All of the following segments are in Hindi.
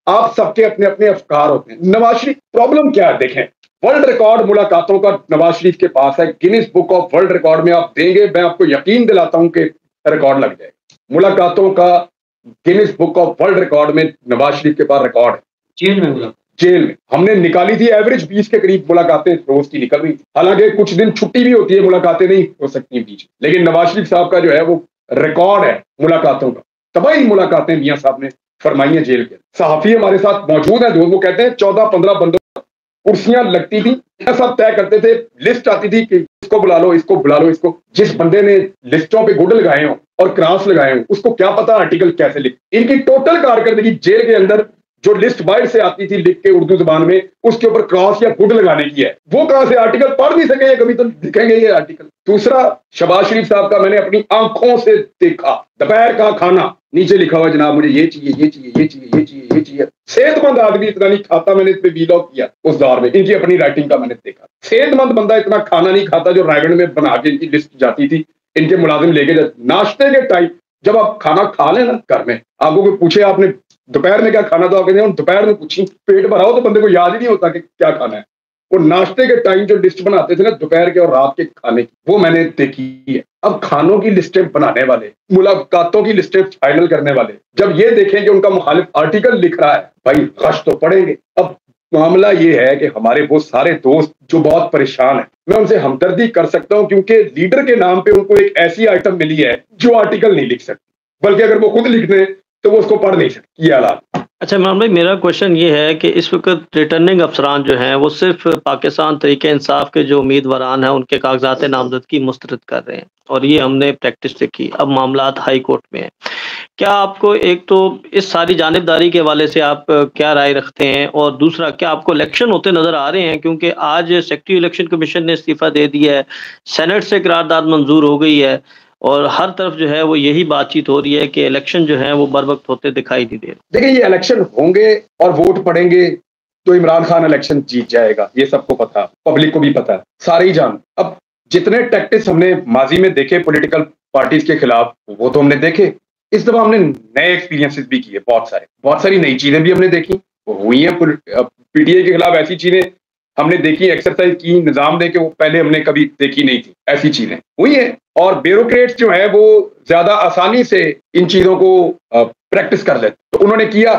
आप सबके अपने अपने अफकार होते हैं। नवाज शरीफ प्रॉब्लम क्या है देखें, वर्ल्ड रिकॉर्ड मुलाकातों का नवाज शरीफ के पास है, Guinness book of world record में आप देंगे, मैं आपको यकीन दिलाता हूं कि रिकॉर्ड लग जाएगा। मुलाकातों का Guinness book of world record में नवाज शरीफ के पास रिकॉर्ड है। जेल में हमने निकाली थी एवरेज 20 के करीब मुलाकातें रोज की निकल रही थी। हालांकि कुछ दिन छुट्टी भी होती है, मुलाकातें नहीं हो सकती बीच, लेकिन नवाज शरीफ साहब का जो है वो रिकॉर्ड है मुलाकातों का। तबाही मुलाकातें मियां साहब ने फरमाई है जेल के। सहाफी हमारे साथ मौजूद है, वो कहते हैं 14-15 बंदों कुर्सियां लगती थी, सब तय करते थे, लिस्ट आती थी कि इसको बुला लो, इसको बुला लो, इसको। जिस बंदे ने लिस्टों पे गुड लगाए हो और क्रॉस लगाए हो, उसको क्या पता आर्टिकल कैसे लिख। इनकी टोटल कारकर्दगी जेल के अंदर जो लिस्ट बाहर से आती थी लिख के उर्दू जुबान में, उसके ऊपर क्रॉस या गुड लगाने की है। वो कहां से आर्टिकल पढ़ नहीं सके, कभी तो दिखेंगे ये आर्टिकल। दूसरा, शहबाज शरीफ साहब का मैंने अपनी आंखों से देखा, दोपहर का खाना नीचे लिखा हुआ जनाब मुझे ये चाहिए, ये चाहिए, ये चाहिए, ये चाहिए, ये चाहिए। सेहतमंद आदमी इतना नहीं खाता, मैंने इस पे वीलॉग किया उस दौर में, इनकी अपनी राइटिंग का मैंने देखा। सेहतमंद बंदा इतना खाना नहीं खाता जो रायगढ़ में बना के इनकी लिस्ट जाती थी, इनके मुलाजिम लेके नाश्ते के टाइम जब आप खाना खा लेना घर में, आपको कोई पूछे आपने दोपहर में क्या खाना, तो आप कहते हैं दोपहर में पूछी, पेट भरा हो तो बंदे को याद ही नहीं होता कि क्या खाना है। वो नाश्ते के टाइम जो लिस्ट बनाते थे ना दोपहर के और रात के खाने की, वो मैंने देखी है। अब खानों की लिस्टें बनाने वाले, मुलाकातों की लिस्टें फाइनल करने वाले जब ये देखें कि उनका मुखालिफ आर्टिकल लिख रहा है, भाई गश तो पड़ेंगे। अब मामला ये है कि हमारे वो सारे दोस्त जो बहुत परेशान है, मैं उनसे हमदर्दी कर सकता हूं, क्योंकि लीडर के नाम पे उनको एक ऐसी आइटम मिली है जो आर्टिकल नहीं लिख सकती, बल्कि अगर वो खुद लिख दें तो वो उसको पढ़ नहीं सकती। ये हालात। अच्छा इमरान भाई, मेरा क्वेश्चन ये है कि इस वक्त रिटर्निंग अफसरान जो हैं वो सिर्फ पाकिस्तान तरीके इंसाफ के जो उम्मीदवारान हैं उनके कागजात नामजदगी मुस्तरद कर रहे हैं, और ये हमने प्रैक्टिस देखी। अब मामला हाई कोर्ट में है। क्या आपको एक तो इस सारी जानिबदारी के हवाले से आप क्या राय रखते हैं, और दूसरा क्या आपको इलेक्शन होते नजर आ रहे हैं? क्योंकि आज सेक्रेटरी इलेक्शन कमीशन ने इस्तीफा दे दिया है, सेनेट से करारदाद मंजूर हो गई है, और हर तरफ जो है वो यही बातचीत हो रही है कि इलेक्शन जो है वो बर वक्त होते दिखाई नहीं दे रहे। देखिए, ये इलेक्शन होंगे और वोट पड़ेंगे तो इमरान खान इलेक्शन जीत जाएगा, ये सबको पता, पब्लिक को भी पता, सारे ही जान। अब जितने टैक्टिक्स हमने माजी में देखे पॉलिटिकल पार्टीज के खिलाफ, वो तो हमने देखे। इस दफा हमने नए एक्सपीरियंसेस भी किए, बहुत सारी नई चीजें भी हमने देखी, हुई हैं। पीटीआई के खिलाफ ऐसी चीजें हमने देखी, एक्सरसाइज की निजाम दे के, वो पहले हमने कभी देखी नहीं थी। ऐसी चीजें हुई हैं, और ब्यूरोक्रेट्स जो है वो ज्यादा आसानी से इन चीजों को प्रैक्टिस कर लेते, तो उन्होंने किया।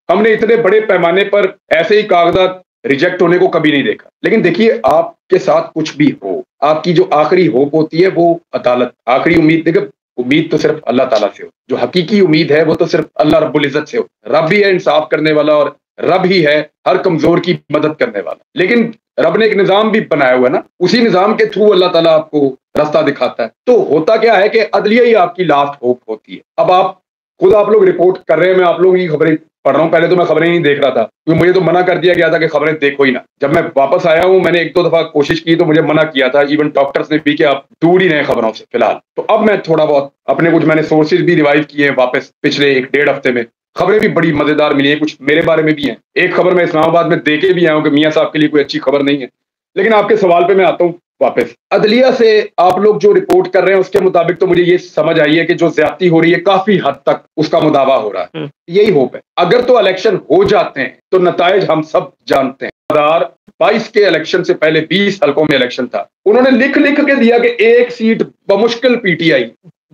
हमने इतने बड़े पैमाने पर ऐसे ही कागजात रिजेक्ट होने को कभी नहीं देखा। लेकिन देखिए, आपके साथ कुछ भी हो, आपकी जो आखिरी होप होती है वो अदालत, आखिरी उम्मीद। देखिए, उम्मीद तो सिर्फ अल्लाह ताला से हो, जो हकीकी उम्मीद है वो तो सिर्फ अल्लाह रब्बुल इज्जत से हो। रब ही है इंसाफ करने वाला, और रब ही है हर कमजोर की मदद करने वाला। लेकिन रब ने एक निजाम भी बनाया हुआ है ना, उसी निजाम के थ्रू अल्लाह ताला आपको रास्ता दिखाता है। तो होता क्या है कि अदलिया ही आपकी लास्ट होप होती है। अब आप खुद आप लोग रिपोर्ट कर रहे हैं, मैं आप लोगों की खबरें पढ़ रहा हूँ। पहले तो मैं खबरें नहीं देख रहा था, क्योंकि मुझे तो मना कर दिया गया था कि खबरें देखो ही ना। जब मैं वापस आया हूँ, मैंने 1-2 दफा कोशिश की तो मुझे मना किया था, इवन डॉक्टर्स ने भी, कि आप दूर ही रहें खबरों से फिलहाल। तो अब मैं थोड़ा बहुत अपने कुछ मैंने सोर्सेज भी रिवाइव किए हैं वापस, पिछले 1-1.5 हफ्ते में। खबरें भी बड़ी मजेदार मिली है, कुछ मेरे बारे में भी हैं। एक खबर मैं इस्लामाबाद में देके भी आया हूँ कि मियाँ साहब के लिए कोई अच्छी खबर नहीं है। लेकिन आपके सवाल पे मैं आता हूँ वापस। अदलिया से आप लोग जो रिपोर्ट कर रहे हैं उसके मुताबिक तो मुझे ये समझ आई है कि जो ज्यादती हो रही है काफी हद तक उसका मुदावा हो रहा है। यही होप है। अगर तो इलेक्शन हो जाते हैं तो नताइज हम सब जानते हैं। 2022 के इलेक्शन से पहले 20 हल्कों में इलेक्शन था, उन्होंने लिख लिख के दिया कि 1 सीट बमुश्किल पीटीआई,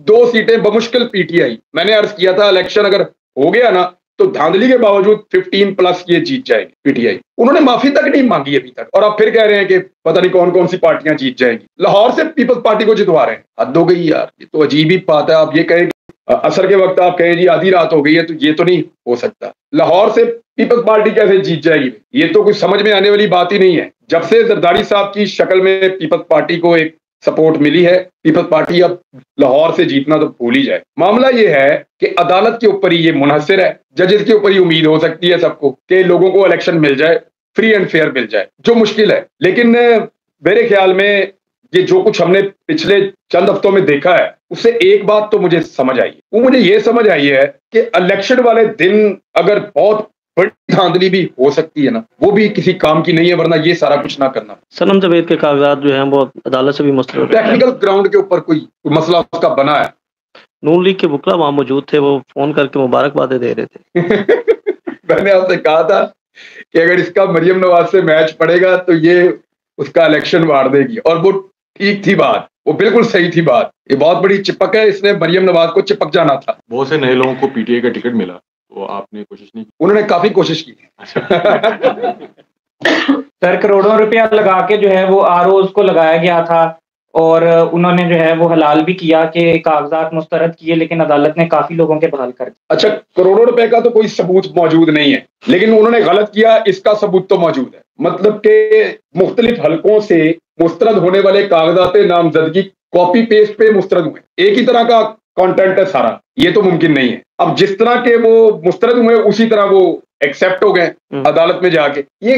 2 सीटें बमुश्किल पीटीआई। मैंने अर्ज किया था इलेक्शन अगर हो गया ना तो धांधली के बावजूद 15+ ये जीत जाएगी पीटीआई। उन्होंने माफी तक नहीं मांगी अभी तक, और अब फिर कह रहे हैं कि पता नहीं कौन कौन सी पार्टियां जीत जाएंगी। लाहौर से पीपल्स पार्टी को जितवा रहे हैं। हद हो गई यार, ये तो अजीब ही बात है। आप ये कहें असर के वक्त आप कहें जी आधी रात हो गई है, तो ये तो नहीं हो सकता। लाहौर से पीपल्स पार्टी कैसे जीत जाएगी? ये तो कुछ समझ में आने वाली बात ही नहीं है। जब से जरदारी साहब की शक्ल में पीपल्स पार्टी को एक सपोर्ट मिली है, पीपल्स पार्टी अब लाहौर से जीतना तो भूल ही जाए। मामला ये है कि अदालत के ऊपर ही ये मुनहसर है, जजेस के ऊपर ही उम्मीद हो सकती है सबको कि लोगों को इलेक्शन मिल जाए, फ्री एंड फेयर मिल जाए, जो मुश्किल है। लेकिन मेरे ख्याल में ये जो कुछ हमने पिछले चंद हफ्तों में देखा है, उससे एक बात तो मुझे समझ आई। वो मुझे ये समझ आई है कि इलेक्शन वाले दिन अगर बहुत बड़ी धांधली भी हो सकती है ना, वो भी किसी काम की नहीं है, वरना ये सारा कुछ ना करना। सनम जवेद के कागजात जो हैं वो अदालत से भी मुस्तरद, टेक्निकल ग्राउंड के ऊपर कोई मसला उसका बना है। नून लीग के वकला वहाँ मौजूद थे, वो फोन करके मुबारकबादें दे रहे थे। मैंने आपसे कहा था कि अगर इसका मरियम नवाज से मैच पड़ेगा तो ये उसका इलेक्शन मार देगी, और वो ठीक थी बात, वो बिल्कुल सही थी बात। ये बहुत बड़ी चिपक है, इसने मरियम नवाज को चिपक जाना था। बहुत से नए लोगों को पीटीआई का टिकट मिला, तो आपने कोशिश नहीं की? उन्होंने काफी कोशिश की। सर करोड़ों रुपया लगा के जो है वो आरओ को लगाया गया था, और उन्होंने जो है वो हलाल भी किया कि कागजात मुस्तरद किए, लेकिन अदालत ने काफी लोगों के बहाल कर दिए। अच्छा, करोड़ों रुपए का तो कोई सबूत मौजूद नहीं है, लेकिन उन्होंने गलत किया इसका सबूत तो मौजूद है। मतलब के मुख्तलिफ हलकों से मुस्तरद होने वाले कागजात नामजदगी कॉपी पेस्ट पे मुस्तरद हुए, एक ही तरह का कंटेंट है सारा, ये तो मुमकिन नहीं है। अब जिस तरह के वो मुस्तरद हुए उसी तरह वो एक्सेप्ट हो गए अदालत में जाके। ये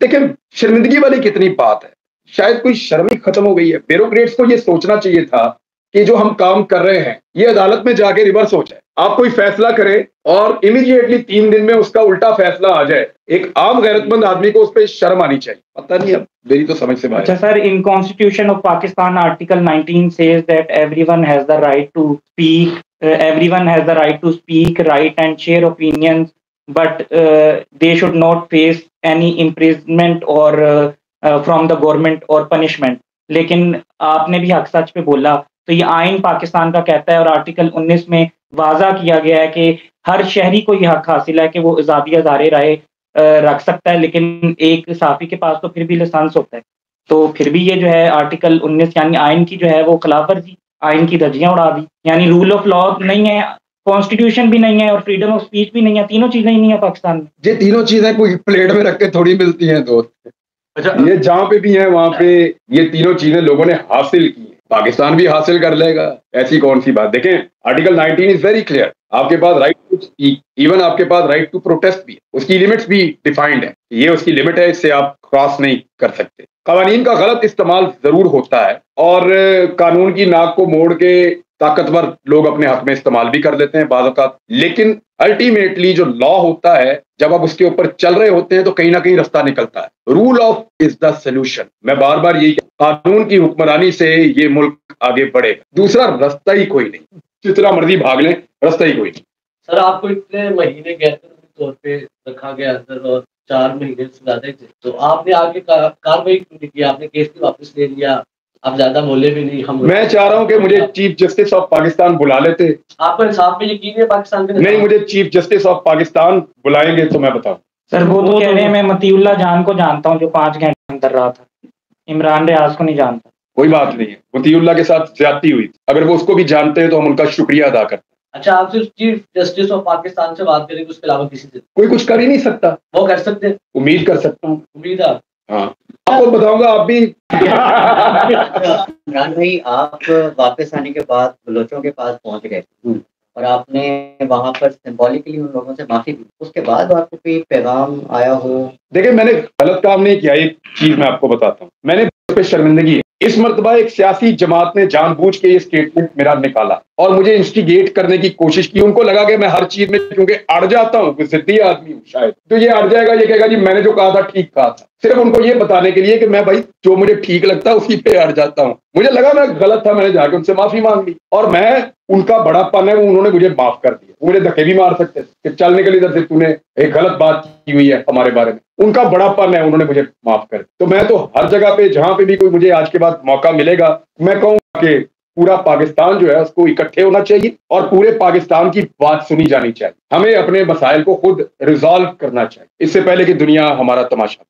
देखिए शर्मिंदगी वाली कितनी बात है, शायद कोई शर्म ही खत्म हो गई है। ब्यूरोक्रेट्स को ये सोचना चाहिए था कि जो हम काम कर रहे हैं ये अदालत में जाके रिवर्स हो जाए। आप कोई फैसला करें और इमीडिएटली 3 दिन में उसका उल्टा फैसला आ जाए। एक आम गैरतमंद आदमी को उस पर शर्म आनी चाहिए। पता नहीं, अब मेरी तो समझ से बाहर। अच्छा sir, in constitution of Pakistan article 19 says that everyone has the right to speak, right and share opinions, but they should not face any imprisonment or from the government or punishment। लेकिन आपने भी हक सच पे बोला, तो ये आइन पाकिस्तान का कहता है और आर्टिकल 19 में वाज़ा किया गया है कि हर शहरी को ये हक हासिल है कि वो आज़ादी ज़ाहिर राय रख सकता है, लेकिन एक साफ़ी के पास तो फिर भी लाइसेंस होता है। तो फिर भी ये जो है आर्टिकल 19 यानी आइन की जो है वो खिलाफ वर्जी, आइन की धज्जियां उड़ा दी। यानी रूल ऑफ लॉ नहीं है, कॉन्स्टिट्यूशन भी नहीं है और फ्रीडम ऑफ स्पीच भी नहीं है, तीनों चीजें ही नहीं है पाकिस्तान में। ये तीनों चीजें कोई प्लेट में रख के थोड़ी मिलती हैं दोस्त। अच्छा, ये जहां पे भी है वहां पे ये तीनों चीजें लोगों ने हासिल की, पाकिस्तान भी हासिल कर लेगा, ऐसी कौन सी बात। देखें आर्टिकल 19 इज वेरी क्लियर, आपके पास राइट टू स्पीक, इवन आपके पास राइट टू प्रोटेस्ट भी है, उसकी लिमिट्स भी डिफाइंड है, ये उसकी लिमिट है, इससे आप क्रॉस नहीं कर सकते। कानून का गलत इस्तेमाल जरूर होता है और कानून की नाक को मोड़ के ताकतवर लोग अपने हक में इस्तेमाल भी कर लेते हैं बाज़ औक़ात, लेकिन अल्टीमेटली जो लॉ होता है जब आप उसके ऊपर चल रहे होते हैं तो कहीं ना कहीं रास्ता निकलता है। Rule of is the solution. मैं बार बार यही, कानून की हुक्मरानी से ये मुल्क आगे बढ़ेगा, दूसरा रास्ता ही कोई नहीं, जितना मर्जी भाग लें रास्ता ही कोई नहीं। सर आपको इतने महीने गैरकानूनी तौर पे रखा गया अंदर और 4 महीने से ज्यादा थे, तो आपने आगे कार्रवाई क्यों नहीं की? आपने केस भी वापस ले लिया, आप ज्यादा बोले भी नहीं। मैं चाह रहा हूं कि मुझे चीफ जस्टिस ऑफ पाकिस्तान बुला लेते। आपको इंसाफ पे यकीन है पाकिस्तान के? नहीं, मुझे चीफ जस्टिस ऑफ पाकिस्तान बुलाएंगे तो मैं बताऊं। सर वो तो कह रहे हैं मैं मतीउल्लाह जान को जानता हूं जो 5 घंटे अंदर रहा था, इमरान रियाज को नहीं जानता। कोई बात नहीं है, मतीउल्लाह के साथ ज्यादती हुई, अगर वो उसको भी जानते हैं तो हम उनका शुक्रिया अदा करते हैं। अच्छा, आप सिर्फ चीफ जस्टिस ऑफ पाकिस्तान से बात करेंगे, उसके अलावा किसी से? कोई कुछ कर ही नहीं सकता। वो कर सकते हैं? उम्मीद कर सकता हूँ। उम्मीद है? हाँ, आपको बताऊंगा, आप भी। इमरान भाई, आप वापस आने के बाद बलोचों के पास पहुंच गए और आपने वहां पर सिंबॉलिकली उन लोगों से माफी दी, उसके बाद आपको कोई पैगाम आया हो? देखिए, मैंने गलत काम नहीं किया, एक चीज मैं आपको बताता हूँ, मैंने उस पर शर्मिंदगी। इस मर्तबा एक सियासी जमात ने जानबूझ के ये स्टेटमेंट मेरा निकाला और मुझे इंस्टिगेट करने की कोशिश की। उनको लगा कि मैं हर चीज में क्योंकि अड़ जाता हूँ, जिद्दी आदमी हूँ शायद, तो ये अड़ जाएगा, ये कहेगा जी मैंने जो कहा था ठीक कहा था। सिर्फ उनको ये बताने के लिए कि मैं भाई जो मुझे ठीक लगता है उसी पे अड़ जाता हूँ। मुझे लगा मैं गलत था, मैंने जाके उनसे माफी मांग ली और मैं, उनका बड़ापन है, उन्होंने मुझे माफ कर दिया। वो मुझे धक्के भी मार सकते थे कि चल निकल इधर से, तूने एक गलत बात की हुई है हमारे बारे में। उनका बड़ापन है, उन्होंने मुझे माफ कर दिया। तो मैं तो हर जगह पे जहां पे भी कोई मुझे आज के बाद मौका मिलेगा, मैं कहूँगा कि पूरा पाकिस्तान जो है उसको इकट्ठे होना चाहिए और पूरे पाकिस्तान की बात सुनी जानी चाहिए। हमें अपने मसाइल को खुद रिजॉल्व करना चाहिए, इससे पहले कि दुनिया हमारा तमाशा